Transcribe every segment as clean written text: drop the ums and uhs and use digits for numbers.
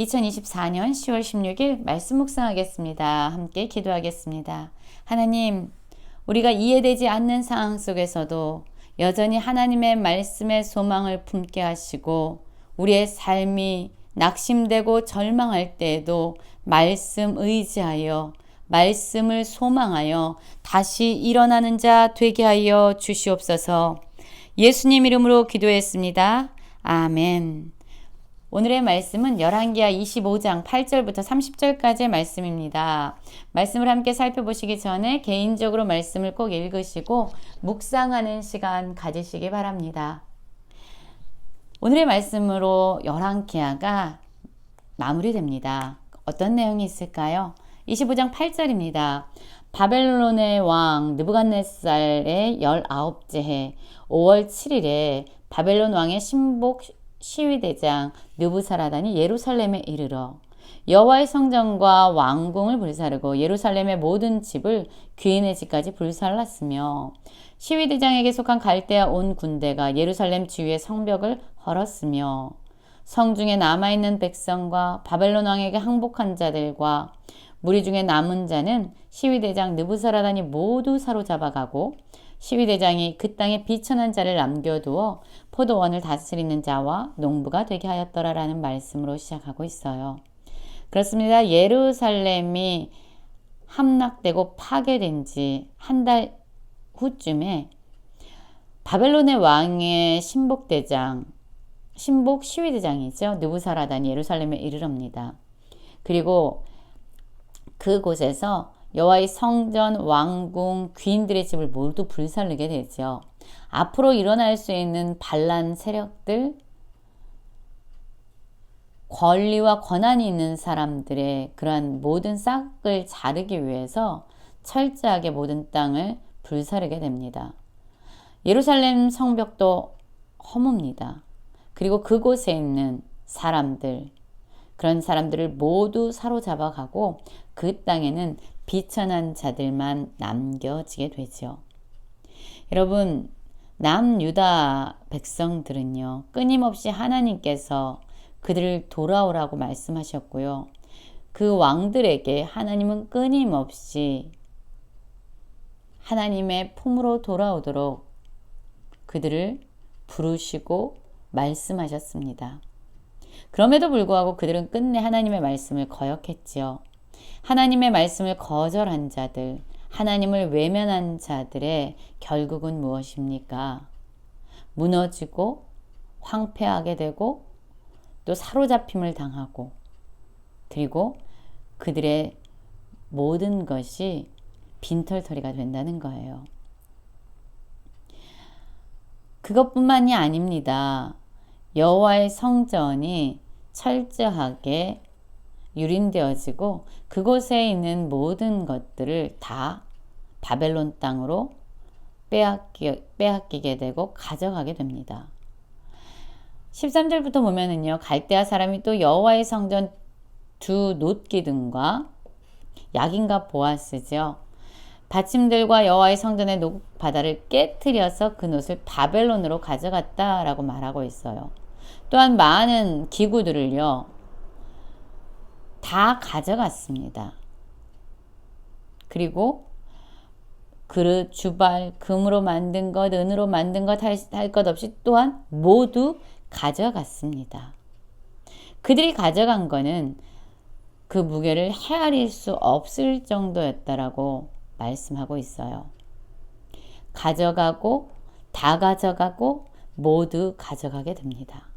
2024년 10월 16일 말씀 묵상하겠습니다. 함께 기도하겠습니다. 하나님, 우리가 이해되지 않는 상황 속에서도 여전히 하나님의 말씀의 소망을 품게 하시고 우리의 삶이 낙심되고 절망할 때에도 말씀 의지하여 말씀을 소망하여 다시 일어나는 자 되게 하여 주시옵소서. 예수님 이름으로 기도했습니다. 아멘. 오늘의 말씀은 열왕기하 25장 8절부터 30절까지의 말씀입니다. 말씀을 함께 살펴보시기 전에 개인적으로 말씀을 꼭 읽으시고 묵상하는 시간 가지시기 바랍니다. 오늘의 말씀으로 열왕기하가 마무리됩니다. 어떤 내용이 있을까요? 25장 8절입니다. 바벨론의 왕 느부갓네살의 19째 해 5월 7일에 바벨론 왕의 신복 시위대장 느부사라단이 예루살렘에 이르러 여호와의 성전과 왕궁을 불사르고 예루살렘의 모든 집을 귀인의 집까지 불살랐으며 시위대장에게 속한 갈대아 온 군대가 예루살렘 주위의 성벽을 헐었으며 성중에 남아있는 백성과 바벨론 왕에게 항복한 자들과 무리 중에 남은 자는 시위대장 느부사라단이 모두 사로잡아가고 시위대장이 그 땅에 비천한 자를 남겨두어 포도원을 다스리는 자와 농부가 되게 하였더라라는 말씀으로 시작하고 있어요. 그렇습니다. 예루살렘이 함락되고 파괴된 지 한 달 후쯤에 바벨론의 왕의 신복 시위대장이죠. 느부사라단이 예루살렘에 이르럽니다. 그리고 그곳에서 여호와의 성전, 왕궁, 귀인들의 집을 모두 불살르게 되죠. 앞으로 일어날 수 있는 반란 세력들, 권리와 권한이 있는 사람들의 그러한 모든 싹을 자르기 위해서 철저하게 모든 땅을 불사르게 됩니다. 예루살렘 성벽도 허뭅니다. 그리고 그곳에 있는 사람들, 그런 사람들을 모두 사로잡아가고 그 땅에는 비천한 자들만 남겨지게 되죠. 여러분, 남유다 백성들은요, 끊임없이 하나님께서 그들을 돌아오라고 말씀하셨고요. 그 왕들에게 하나님은 끊임없이 하나님의 품으로 돌아오도록 그들을 부르시고 말씀하셨습니다. 그럼에도 불구하고 그들은 끝내 하나님의 말씀을 거역했지요. 하나님의 말씀을 거절한 자들, 하나님을 외면한 자들의 결국은 무엇입니까? 무너지고 황폐하게 되고 또 사로잡힘을 당하고 그리고 그들의 모든 것이 빈털터리가 된다는 거예요. 그것뿐만이 아닙니다. 여호와의 성전이 철저하게 유린되어지고 그곳에 있는 모든 것들을 다 바벨론 땅으로 빼앗기게 되고 가져가게 됩니다. 13절부터 보면은요, 갈대아 사람이 또 여호와의 성전 두 놋기둥과 야긴과 보아스죠. 받침들과 여호와의 성전의 녹바다를 깨트려서 그 놋을 바벨론으로 가져갔다라고 말하고 있어요. 또한 많은 기구들을요, 다 가져갔습니다. 그리고 그릇, 주발, 금으로 만든 것, 은으로 만든 것 할 것 없이 또한 모두 가져갔습니다. 그들이 가져간 거는 그 무게를 헤아릴 수 없을 정도였다라고 말씀하고 있어요. 가져가고 다 가져가고 모두 가져가게 됩니다.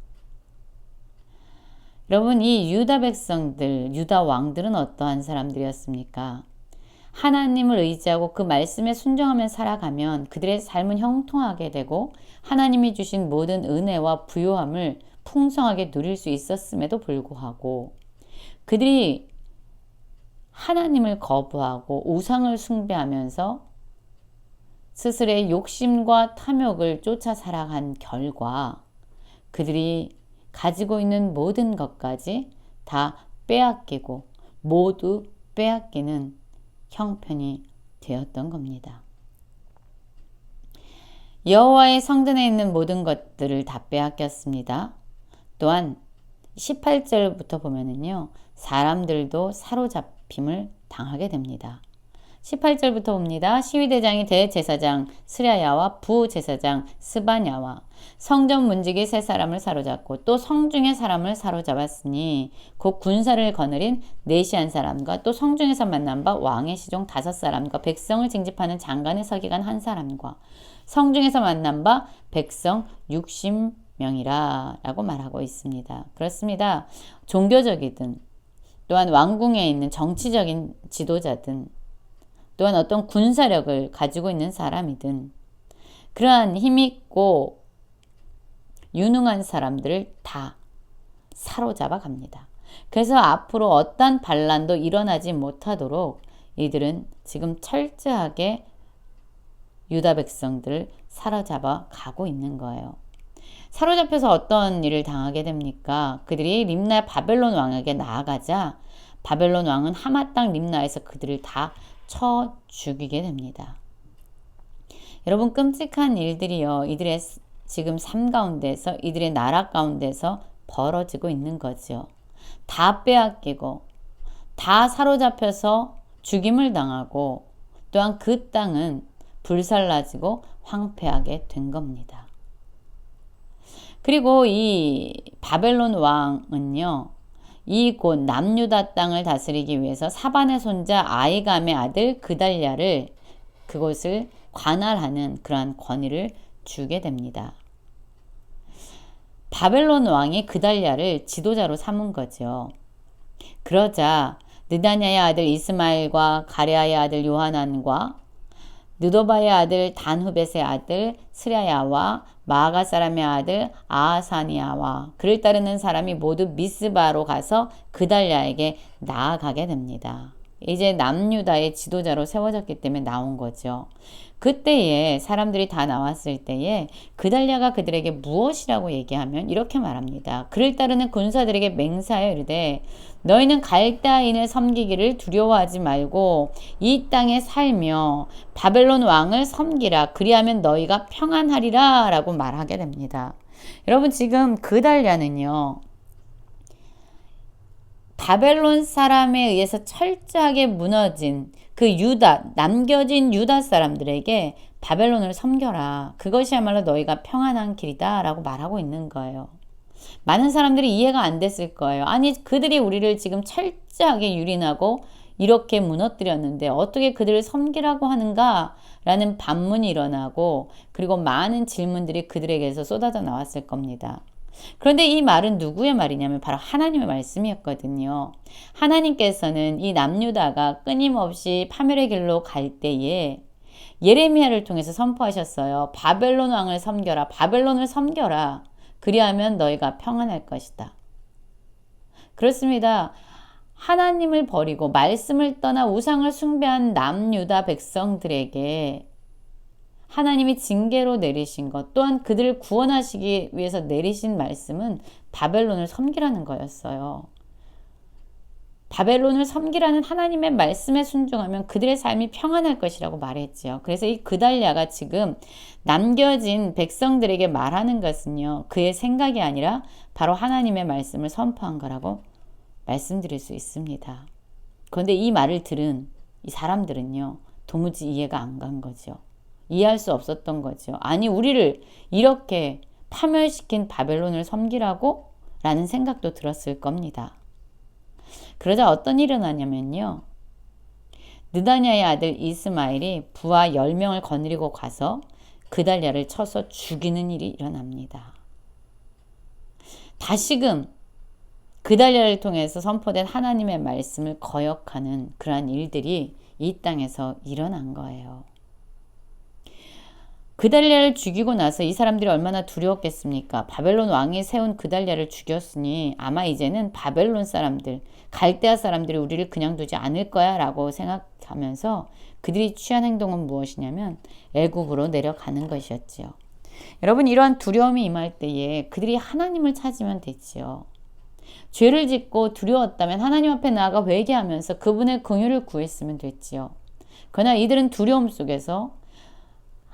여러분, 이 유다 백성들, 유다 왕들은 어떠한 사람들이었습니까? 하나님을 의지하고 그 말씀에 순종하며 살아가면 그들의 삶은 형통하게 되고 하나님이 주신 모든 은혜와 부요함을 풍성하게 누릴 수 있었음에도 불구하고 그들이 하나님을 거부하고 우상을 숭배하면서 스스로의 욕심과 탐욕을 쫓아 살아간 결과 그들이 가지고 있는 모든 것까지 다 빼앗기고 모두 빼앗기는 형편이 되었던 겁니다. 여호와의 성전에 있는 모든 것들을 다 빼앗겼습니다. 또한 18절부터 보면은요. 사람들도 사로잡힘을 당하게 됩니다. 18절부터 봅니다. 시위대장이 대제사장 스랴야와 부제사장 스바냐와 성전 문지기 세 사람을 사로잡고 또 성중의 사람을 사로잡았으니 곧 군사를 거느린 네시안 사람과 또 성중에서 만난 바 왕의 시종 5사람과 백성을 징집하는 장관의 서기관 1사람과 성중에서 만난 바 백성 60명이라 라고 말하고 있습니다. 그렇습니다. 종교적이든 또한 왕궁에 있는 정치적인 지도자든 또한 어떤 군사력을 가지고 있는 사람이든 그러한 힘있고 유능한 사람들을 다 사로잡아 갑니다. 그래서 앞으로 어떤 반란도 일어나지 못하도록 이들은 지금 철저하게 유다 백성들을 사로잡아 가고 있는 거예요. 사로잡혀서 어떤 일을 당하게 됩니까? 그들이 림나 바벨론 왕에게 나아가자 바벨론 왕은 하마 땅 림나에서 그들을 다 쳐 죽이게 됩니다. 여러분 끔찍한 일들이요. 이들의 지금 삶 가운데서 이들의 나라 가운데서 벌어지고 있는 거죠. 다 빼앗기고 다 사로잡혀서 죽임을 당하고 또한 그 땅은 불살라지고 황폐하게 된 겁니다. 그리고 이 바벨론 왕은요. 이 곧 남유다 땅을 다스리기 위해서 사반의 손자 아이감의 아들 그달랴를 그곳을 관할하는 그러한 권위를 주게 됩니다. 바벨론 왕이 그달랴를 지도자로 삼은 거죠. 그러자 느다냐의 아들 이스마엘과 가랴의 아들 요하난과 느도바의 아들 단후벳의 아들 스랴야와 마아가 사람의 아들 아하사니아와 그를 따르는 사람이 모두 미스바로 가서 그달랴에게 나아가게 됩니다. 이제 남유다의 지도자로 세워졌기 때문에 나온 거죠. 그때에 사람들이 다 나왔을 때에 그달랴가 그들에게 무엇이라고 얘기하면 이렇게 말합니다. 그를 따르는 군사들에게 맹세하여 이르되 너희는 갈대아인을 섬기기를 두려워하지 말고 이 땅에 살며 바벨론 왕을 섬기라. 그리하면 너희가 평안하리라 라고 말하게 됩니다. 여러분 지금 그달랴는요. 바벨론 사람에 의해서 철저하게 무너진 그 유다, 남겨진 유다 사람들에게 바벨론을 섬겨라. 그것이야말로 너희가 평안한 길이다 라고 말하고 있는 거예요. 많은 사람들이 이해가 안 됐을 거예요. 아니 그들이 우리를 지금 철저하게 유린하고 이렇게 무너뜨렸는데 어떻게 그들을 섬기라고 하는가? 라는 반문이 일어나고 그리고 많은 질문들이 그들에게서 쏟아져 나왔을 겁니다. 그런데 이 말은 누구의 말이냐면 바로 하나님의 말씀이었거든요. 하나님께서는 이 남유다가 끊임없이 파멸의 길로 갈 때에 예레미야를 통해서 선포하셨어요. 바벨론 왕을 섬겨라. 바벨론을 섬겨라. 그리하면 너희가 평안할 것이다. 그렇습니다. 하나님을 버리고 말씀을 떠나 우상을 숭배한 남유다 백성들에게 하나님이 징계로 내리신 것 또한 그들을 구원하시기 위해서 내리신 말씀은 바벨론을 섬기라는 거였어요. 바벨론을 섬기라는 하나님의 말씀에 순종하면 그들의 삶이 평안할 것이라고 말했지요. 그래서 이 그달랴가 지금 남겨진 백성들에게 말하는 것은요. 그의 생각이 아니라 바로 하나님의 말씀을 선포한 거라고 말씀드릴 수 있습니다. 그런데 이 말을 들은 이 사람들은요. 도무지 이해가 안 간 거죠. 이해할 수 없었던 거죠. 아니 우리를 이렇게 파멸시킨 바벨론을 섬기라고? 라는 생각도 들었을 겁니다. 그러자 어떤 일이 일어나냐면요. 느다냐의 아들 이스마엘이 부하 10명을 거느리고 가서 그달랴를 쳐서 죽이는 일이 일어납니다. 다시금 그달랴를 통해서 선포된 하나님의 말씀을 거역하는 그러한 일들이 이 땅에서 일어난 거예요. 그달랴를 죽이고 나서 이 사람들이 얼마나 두려웠겠습니까? 바벨론 왕이 세운 그달랴를 죽였으니 아마 이제는 바벨론 사람들, 갈대아 사람들이 우리를 그냥 두지 않을 거야 라고 생각하면서 그들이 취한 행동은 무엇이냐면 애굽으로 내려가는 것이었지요. 여러분 이러한 두려움이 임할 때에 그들이 하나님을 찾으면 되지요. 죄를 짓고 두려웠다면 하나님 앞에 나아가 회개하면서 그분의 긍휼을 구했으면 됐지요. 그러나 이들은 두려움 속에서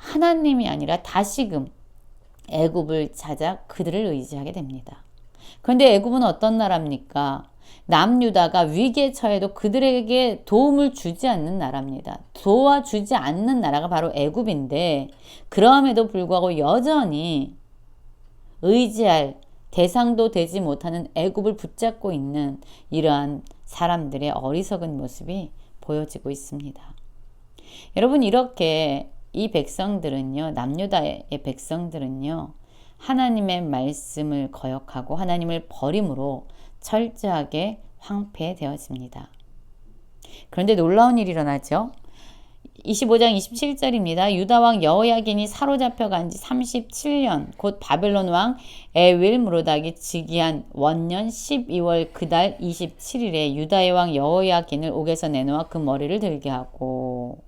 하나님이 아니라 다시금 애굽을 찾아 그들을 의지하게 됩니다. 그런데 애굽은 어떤 나라입니까? 남유다가 위기에 처해도 그들에게 도움을 주지 않는 나라입니다. 도와주지 않는 나라가 바로 애굽인데 그럼에도 불구하고 여전히 의지할 대상도 되지 못하는 애굽을 붙잡고 있는 이러한 사람들의 어리석은 모습이 보여지고 있습니다. 여러분, 이렇게 이 백성들은요, 남유다의 백성들은요, 하나님의 말씀을 거역하고 하나님을 버림으로 철저하게 황폐되어집니다. 그런데 놀라운 일이 일어나죠. 25장 27절입니다. 유다왕 여호야긴이 사로잡혀간 지 37년 곧 바벨론 왕 에윌므로닥이 즉위한 원년 12월 그달 27일에 유다의 왕 여호야긴을 옥에서 내놓아 그 머리를 들게 하고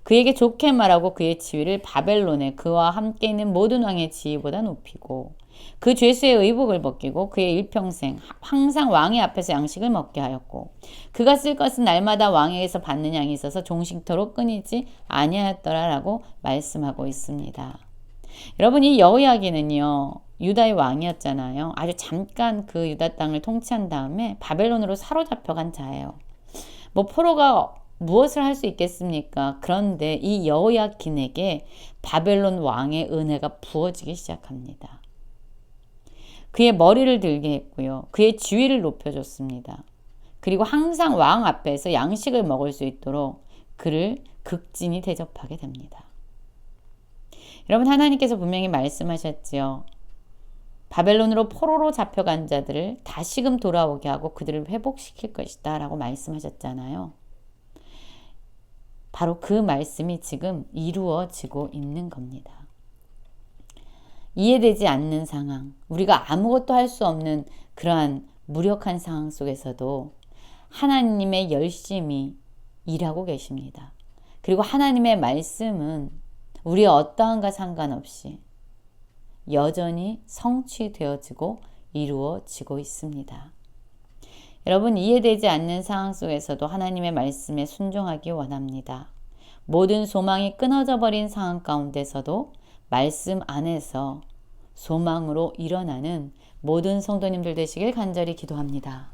그에게 좋게 말하고 그의 지위를 바벨론에 그와 함께 있는 모든 왕의 지위보다 높이고 그 죄수의 의복을 벗기고 그의 일평생 항상 왕의 앞에서 양식을 먹게 하였고 그가 쓸 것은 날마다 왕에게서 받는 양이 있어서 종식토록 끊이지 아니하였더라라고 말씀하고 있습니다. 여러분, 이 여호야긴은요 유다의 왕이었잖아요. 아주 잠깐 그 유다 땅을 통치한 다음에 바벨론으로 사로잡혀간 자예요. 뭐 포로가 무엇을 할 수 있겠습니까? 그런데 이 여호야긴에게 바벨론 왕의 은혜가 부어지기 시작합니다. 그의 머리를 들게 했고요. 그의 지위를 높여줬습니다. 그리고 항상 왕 앞에서 양식을 먹을 수 있도록 그를 극진히 대접하게 됩니다. 여러분, 하나님께서 분명히 말씀하셨지요. 바벨론으로 포로로 잡혀간 자들을 다시금 돌아오게 하고 그들을 회복시킬 것이다 라고 말씀하셨잖아요. 바로 그 말씀이 지금 이루어지고 있는 겁니다. 이해되지 않는 상황, 우리가 아무것도 할 수 없는 그러한 무력한 상황 속에서도 하나님의 열심히 일하고 계십니다. 그리고 하나님의 말씀은 우리의 어떠한가 상관없이 여전히 성취되어지고 이루어지고 있습니다. 여러분, 이해되지 않는 상황 속에서도 하나님의 말씀에 순종하기 원합니다. 모든 소망이 끊어져 버린 상황 가운데서도 말씀 안에서 소망으로 일어나는 모든 성도님들 되시길 간절히 기도합니다.